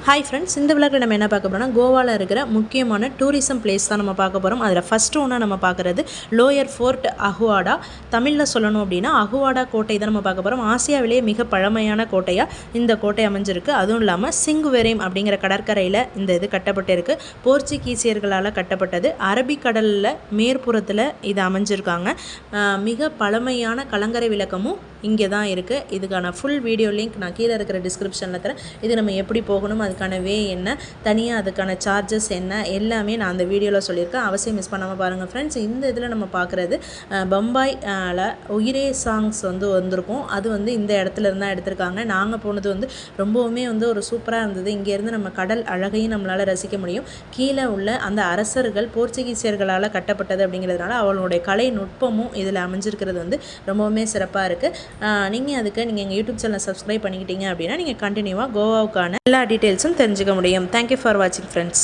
Hi friends, இந்த விழாவில் நம்ம என்ன பார்க்க போகிறோம்னா கோவாவில் இருக்கிற முக்கியமான டூரிசம் பிளேஸ் தான் நம்ம பார்க்க போகிறோம். அதில் ஃபஸ்ட்டு ஒன்றா நம்ம பார்க்குறது லோயர் ஃபோர்ட் அகுவாடா. தமிழில் சொல்லணும் அப்படின்னா அகுவாடா கோட்டை தான் நம்ம பார்க்க போகிறோம். ஆசியாவிலேயே மிக பழமையான கோட்டையாக இந்த கோட்டை அமைஞ்சிருக்கு. அதுவும் இல்லாமல் சிங்குவெரேம் அப்படிங்கிற கடற்கரையில் இந்த இது கட்டப்பட்டிருக்கு. போர்ச்சுகீசியர்களால் கட்டப்பட்டது. அரபிக்கடலில் மேற்புறத்தில் இது அமைஞ்சிருக்காங்க. மிக பழமையான கலங்கரை விளக்கமும் இங்கே தான் இருக்குது. இதுக்கான ஃபுல் வீடியோ லிங்க் நான் கீழே இருக்கிற டிஸ்கிரிப்ஷனில் தரேன். இது நம்ம எப்படி போகணும், அதுக்கான வே என்ன, தனியாக அதுக்கான சார்ஜஸ் என்ன, எல்லாமே நான் அந்த வீடியோவில் சொல்லியிருக்கேன். அவசியம் மிஸ் பண்ணாமல் பாருங்கள் ஃப்ரெண்ட்ஸ். இந்த இதில் நம்ம பார்க்குறது பம்பாயில் உயிரே சாங்ஸ் வந்திருக்கும். அது இந்த இடத்துல இருந்தால் எடுத்திருக்காங்க. நாங்கள் போனது ரொம்பவுமே ஒரு சூப்பராக இருந்தது. இங்கேருந்து நம்ம கடல் அழகையும் நம்மளால் ரசிக்க முடியும். கீழே உள்ள அந்த அரசர்கள் போர்ச்சுகீசியர்களால் கட்டப்பட்டது அப்படிங்கிறதுனால அவங்களுடைய கலை நுட்பமும் இதில் அமைஞ்சிருக்கிறது ரொம்பவுமே சிறப்பாக இருக்குது. நீங்கள் எங்கள் யூடியூப் சேனலை சப்ஸ்கிரைப் பண்ணிக்கிட்டீங்க அப்படின்னா நீங்கள் கண்டினியூவாக கோவாவுக்கான எல்லா டீட்டெயில்ஸும் தெரிஞ்சுக்க முடியும். தேங்க்யூ ஃபார் வாட்சிங் ஃப்ரெண்ட்ஸ்.